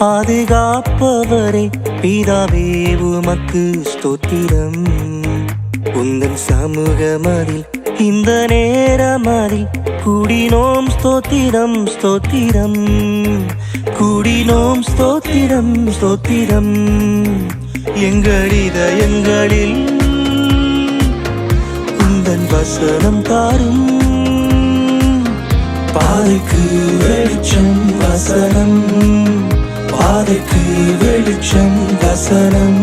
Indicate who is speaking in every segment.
Speaker 1: பாதுகாப்பவரே பிதாவே உமக்கு ஸ்தோத்திரம். உந்தன் சமூகமதில் இந்த நேரமதில் கூடினோம் ஸ்தோத்திரம் ஸ்தோத்திரம், கூடினோம் ஸ்தோத்திரம் ஸ்தோத்திரம். எங்கள் இதயங்களில் உந்தன் வசனம் தாரும், பாதைக்கு வெளிச்சம் வசனம், பாதைக்கு வெளிச்சம் வசனம்.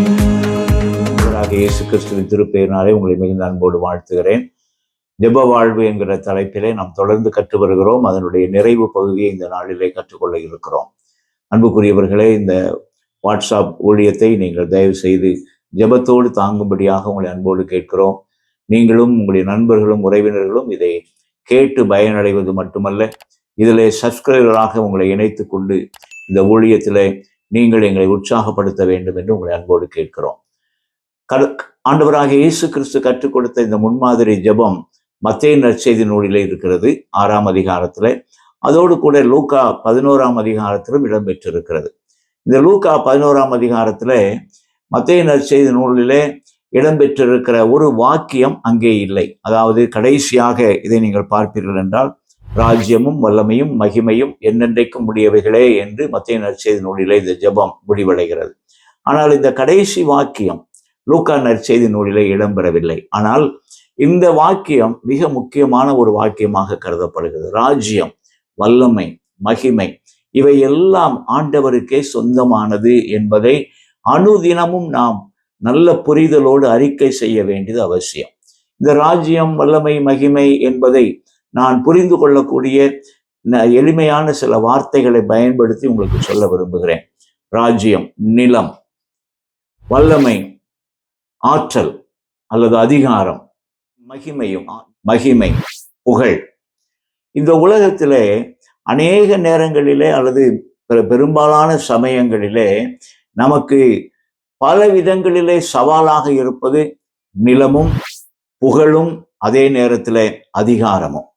Speaker 2: இயேசு கிறிஸ்துவின் திருப்பெயரினாலே உங்களை மிகுந்த அன்போடு வாழ்த்துகிறேன். ஜெப வாழ்வு என்கிற தலைப்பிலே நாம் தொடர்ந்து கற்று வருகிறோம். அதனுடைய நிறைவு பகுதியை இந்த நாளிலே கற்றுக்கொள்ள இருக்கிறோம். அன்புக்குரியவர்களே, இந்த வாட்ஸ்அப் ஊழியத்தை நீங்கள் தயவு செய்து ஜெபத்தோடு தாங்கும்படியாக உங்களை அன்போடு கேட்கிறோம். நீங்களும் உங்களுடைய நண்பர்களும் உறவினர்களும் இதை கேட்டு பயனடைவது மட்டுமல்ல, இதிலே சப்ஸ்கிரைபராக உங்களை இணைத்து கொண்டு இந்த ஊழியத்திலே நீங்கள் எங்களை உற்சாகப்படுத்த வேண்டும் என்று உங்களை அன்போடு கேட்கிறோம். ஆண்டவராக இயேசு கிறிஸ்து கற்றுக் கொடுத்த இந்த முன்மாதிரி ஜெபம் மத்தேயு நற்செய்தி நூலிலே இருக்கிறது, 6ஆம் அதிகாரத்தில். அதோடு கூட லூக்கா 11ஆம் அதிகாரத்திலும் இடம்பெற்றிருக்கிறது. இந்த லூக்கா 11ஆம் அதிகாரத்தில் மத்தேயு நற்செய்தி நூலிலே இடம்பெற்றிருக்கிற ஒரு வாக்கியம் அங்கே இல்லை. அதாவது கடைசியாக இதை நீங்கள் பார்ப்பீர்கள் என்றால், ராஜ்யமும் வல்லமையும் மகிமையும் என்னென்றைக்கும் உடையவைகளே என்று மத்தேயு நற்செய்தி நூலிலே இந்த ஜெபம் முடிவடைகிறது. ஆனால் இந்த கடைசி வாக்கியம் லூக்கா நற்செய்தி நூலிலே இடம்பெறவில்லை. ஆனால் இந்த வாக்கியம் மிக முக்கியமான ஒரு வாக்கியமாக கருதப்படுகிறது. ராஜ்யம், வல்லமை, மகிமை இவை எல்லாம் ஆண்டவருக்கே சொந்தமானது என்பதை அனுதினமும் நாம் நல்ல புரிதலோடு அறிக்கை செய்ய வேண்டியது அவசியம். இந்த ராஜ்யம், வல்லமை, மகிமை என்பதை நான் புரிந்து கொள்ளக்கூடிய எளிமையான சில வார்த்தைகளை பயன்படுத்தி உங்களுக்கு சொல்ல விரும்புகிறேன். ராஜ்யம் நிலம், வல்லமை ஆற்றல் அல்லது அதிகாரம், மகிமை புகழ். இந்த உலகத்திலே அநேக நேரங்களிலே அல்லது பெரும்பாலான சமயங்களிலே நமக்கு பல விதங்களிலே சவாலாக இருப்பது நிலமும் புகழும், அதே நேரத்தில் அதிகாரமும்.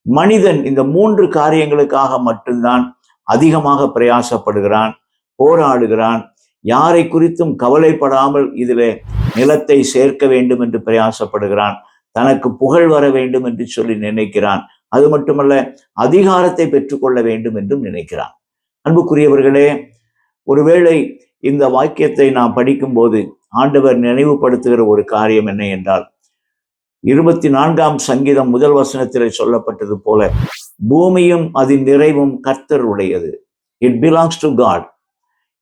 Speaker 2: மனிதன் இந்த 3 காரியங்களுக்காக மட்டும்தான் அதிகமாக பிரயாசப்படுகிறான், போராடுகிறான். யாரை குறித்தும் கவலைப்படாமல் இதிலே நிலத்தை சேர்க்க வேண்டும் என்று பிரயாசப்படுகிறான், தனக்கு புகழ் வர வேண்டும் என்று சொல்லி நினைக்கிறான். அது மட்டுமல்ல, அதிகாரத்தை பெற்றுக்கொள்ள வேண்டும் என்றும் நினைக்கிறான். அன்புக்குரியவர்களே, ஒருவேளை இந்த வாக்கியத்தை நாம் படிக்கும்போது ஆண்டவர் நினைவுபடுத்துகிற ஒரு காரியம் என்ன என்றால், 24ஆம் சங்கீதம் 1 வசனத்திலே சொல்லப்பட்டது போல, பூமியும் அதன் நிறைவும் கர்த்தர் உடையது. It belongs to God.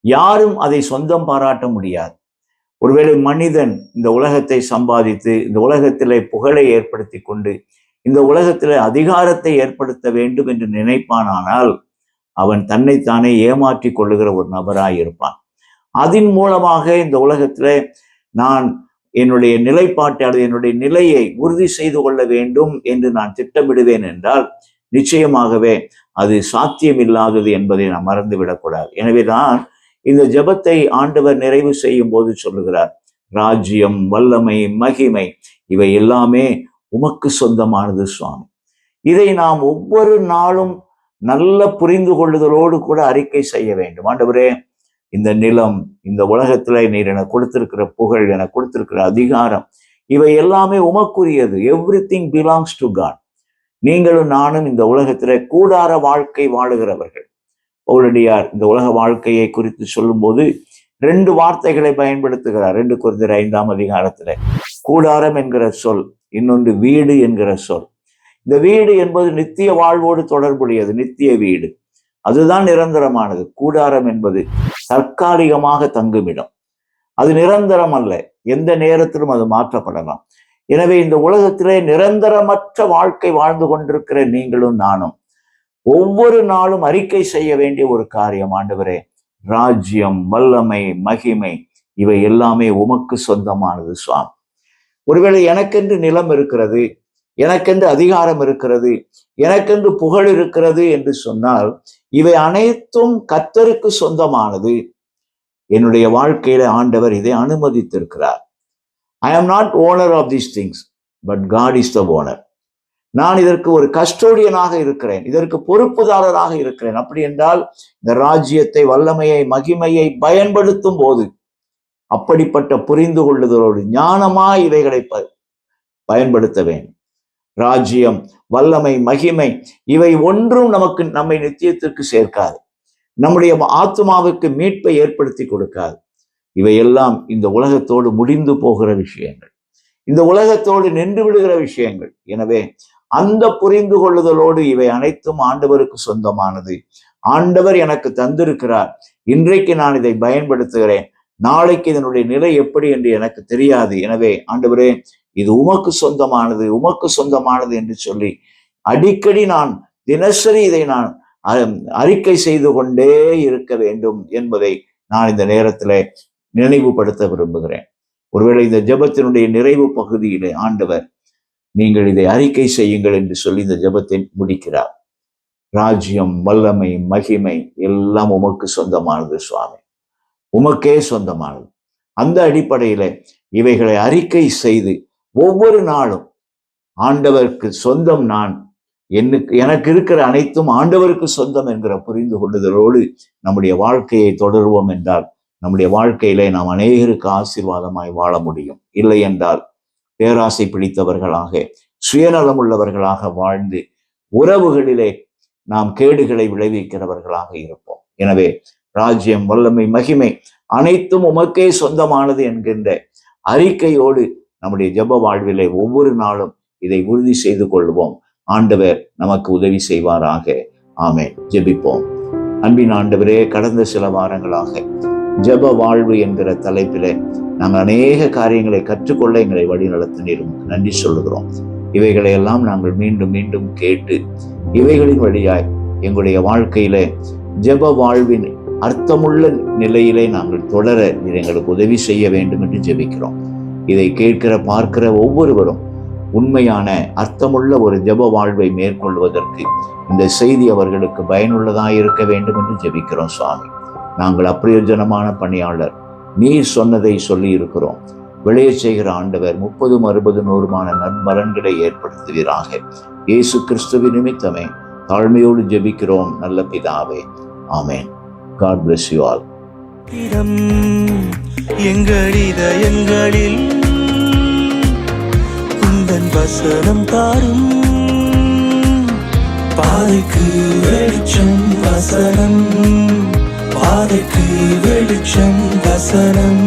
Speaker 2: யாரும் அதை சொந்தம் பாராட்ட முடியாது. ஒருவேளை மனிதன் இந்த உலகத்தை சம்பாதித்து இந்த உலகத்திலே புகழை ஏற்படுத்தி கொண்டு இந்த உலகத்திலே அதிகாரத்தை ஏற்படுத்த வேண்டும் என்று நினைப்பானால் அவன் தன்னைத்தானே ஏமாற்றி கொள்ளுகிற ஒரு நபராயிருப்பான். அதன் மூலமாக இந்த உலகத்திலே நான் என்னுடைய நிலைப்பாட்டை அல்லது என்னுடைய நிலையை உறுதி செய்து கொள்ள வேண்டும் என்று நான் திட்டமிடுவேன் என்றால் நிச்சயமாகவே அது சாத்தியமில்லாதது என்பதை நாம் மறந்துவிடக்கூடாது. எனவே தான் இந்த ஜெபத்தை ஆண்டவர் நிறைவு செய்யும் போது சொல்லுகிறார், ராஜ்யம், வல்லமை, மகிமை இவை எல்லாமே உமக்கு சொந்தமானது சுவாமி. இதை நாம் ஒவ்வொரு நாளும் நல்ல புரிந்து கொள்ளுதலோடு கூட அறிக்கை செய்ய வேண்டும். ஆண்டவரே, இந்த நிலம், இந்த உலகத்துல நீர் எனக்கு கொடுத்திருக்கிற புகழ், எனக்கு கொடுத்திருக்கிற அதிகாரம் இவை எல்லாமே உமக்குரியது. Everything belongs to God. நீங்களும் நானும் இந்த உலகத்துல கூடார வாழ்க்கை வாழுகிறவர்கள். பவுலடியார் இந்த உலக வாழ்க்கையை குறித்து சொல்லும் போது 2 வார்த்தைகளை பயன்படுத்துகிறார். 2 கொரிந்தியர் 5ஆம் அதிகாரத்துல கூடாரம் என்கிற சொல், இன்னொன்று வீடு என்கிற சொல். இந்த வீடு என்பது நித்திய வாழ்வோடு தொடர்புடையது, நித்திய வீடு. அதுதான் நிரந்தரமானது. கூடாரம் என்பது தற்காலிகமாக தங்குமிடம், அது நிரந்தரம் அல்ல. எந்த நேரத்திலும் அது மாற்றப்படலாம். எனவே இந்த உலகத்திலே நிரந்தரமற்ற வாழ்க்கை வாழ்ந்து கொண்டிருக்கிற நீங்களும் நானும் ஒவ்வொரு நாளும் அறிக்கை செய்ய வேண்டிய ஒரு காரியம், ஆண்டவரே, ராஜ்யம், வல்லமை, மகிமை இவை எல்லாமே உமக்கு சொந்தமானது சுவாமி. ஒருவேளை எனக்கென்று நிலம் இருக்கிறது, எனக்கென்று அதிகாரம் இருக்கிறது, எனக்கென்று புகழ் இருக்கிறது என்று சொன்னால் இவை அனைத்தும் கர்த்தருக்கு சொந்தமானது. என்னுடைய வாழ்க்கையில ஆண்டவர் இதை அனுமதித்திருக்கிறார். I am not owner of these things, but God is the owner. நான் இதற்கு ஒரு கஸ்டோடியனாக இருக்கிறேன், இதற்கு பொறுப்புதாரராக இருக்கிறேன். அப்படி என்றால் இந்த ராஜ்யத்தை, வல்லமையை, மகிமையை பயன்படுத்தும் போது அப்படிப்பட்ட புரிந்து கொள்ளுதலோடு ஞானமாய் இவைகளை பயன்படுத்த வேண்டும். ராஜ்யம், வல்லமை, மகிமை இவை ஒன்றும் நம்மை நித்தியத்திற்கு சேர்க்காது, நம்முடைய ஆத்மாவுக்கு மீட்பை ஏற்படுத்தி கொடுக்காது. இவையெல்லாம் இந்த உலகத்தோடு முடிந்து போகிற விஷயங்கள், இந்த உலகத்தோடு நின்று விடுகிற விஷயங்கள். எனவே அந்த புரிந்து கொள்ளுதலோடு இவை அனைத்தும் ஆண்டவருக்கு சொந்தமானது. ஆண்டவர் எனக்கு தந்திருக்கிறார், இன்றைக்கு நான் இதை பயன்படுத்துகிறேன், நாளைக்கு இதனுடைய நிலை எப்படி என்று எனக்கு தெரியாது. எனவே ஆண்டவரே, இது உமக்கு சொந்தமானது, உமக்கு சொந்தமானது என்று சொல்லி அடிக்கடி நான் தினசரி இதை நான் அறிக்கை செய்து கொண்டே இருக்க வேண்டும் என்பதை நான் இந்த நேரத்தில் நினைவுபடுத்த விரும்புகிறேன். ஒருவேளை இந்த ஜெபத்தினுடைய நிறைவு பகுதியிலே ஆண்டவர் நீங்கள் இதை அறிக்கை செய்யுங்கள் என்று சொல்லி இந்த ஜெபத்தை முடிக்கிறார். ராஜ்யம், வல்லமை, மகிமை எல்லாம் உமக்கு சொந்தமானது சுவாமி, உமக்கே சொந்தமானது. அந்த அடிப்படையில இவைகளை அறிக்கை செய்து ஒவ்வொரு நாளும் ஆண்டவருக்கு சொந்தம், நான் எனக்கு இருக்கிற அனைத்தும் ஆண்டவருக்கு சொந்தம் என்கிற புரிந்து கொள்ளுதலோடு நம்முடைய வாழ்க்கையை தொடருவோம் என்றால் நம்முடைய வாழ்க்கையிலே நாம் அநேகருக்கு ஆசீர்வாதமாய் வாழ முடியும். இல்லை என்றால் பேராசை பிடித்தவர்களாக, சுயநலம் உள்ளவர்களாக வாழ்ந்து உறவுகளிலே நாம் கேடுகளை விளைவிக்கிறவர்களாக இருப்போம். எனவே ராஜ்யம், வல்லமை, மகிமை அனைத்தும் உமக்கே சொந்தமானது என்கின்ற அறிக்கையோடு நம்முடைய ஜெப வாழ்விலே ஒவ்வொரு நாளும் இதை உறுதி செய்து கொள்வோம். ஆண்டவர் நமக்கு உதவி செய்வாராக. ஆமென். ஜெபிப்போம். அன்பின் ஆண்டவரே, கடந்த சில வாரங்களாக ஜெப வாழ்வு என்கிற தலைப்பிலே நாங்கள் அநேக காரியங்களை கற்றுக்கொள்ள எங்களை வழி நடத்தினீரும் நன்றி சொல்லுகிறோம். இவைகளை எல்லாம் நாங்கள் மீண்டும் மீண்டும் கேட்டு இவைகளின் வழியாய் எங்களுடைய வாழ்க்கையில ஜெப வாழ்வின் அர்த்தமுள்ள நிலையிலே நாங்கள் தொடர எங்களுக்கு உதவி செய்ய வேண்டும் என்று ஜெபிக்கிறோம். இதை கேட்கிற பார்க்கிற ஒவ்வொருவரும் உண்மையான அர்த்தமுள்ள ஒரு ஜெப வாழ்வை மேற்கொள்வதற்கு இந்த செய்தி அவர்களுக்கு பயனுள்ளதாக இருக்க வேண்டும் என்று ஜெபிக்கிறோம் சுவாமி. நாங்கள் அப்பிரயோஜனமான பணியாளர், நீர் சொன்னதை சொல்லி இருக்கிறோம். விளைய செய்கிற ஆண்டவர் 30, 60, 100 நற்பலன்களை ஏற்படுத்துவீராக. இயேசு கிறிஸ்துவின் நிமித்தமே தாழ்மையோடு ஜெபிக்கிறோம் நல்ல பிதாவே. ஆமென். God bless you all.
Speaker 1: எங்கள் இதயங்களில் உந்தன் வசனம் தாரும், பாதைக்கு வெளிச்சம் வசனம், பாதைக்கு வெளிச்சம் வசனம்.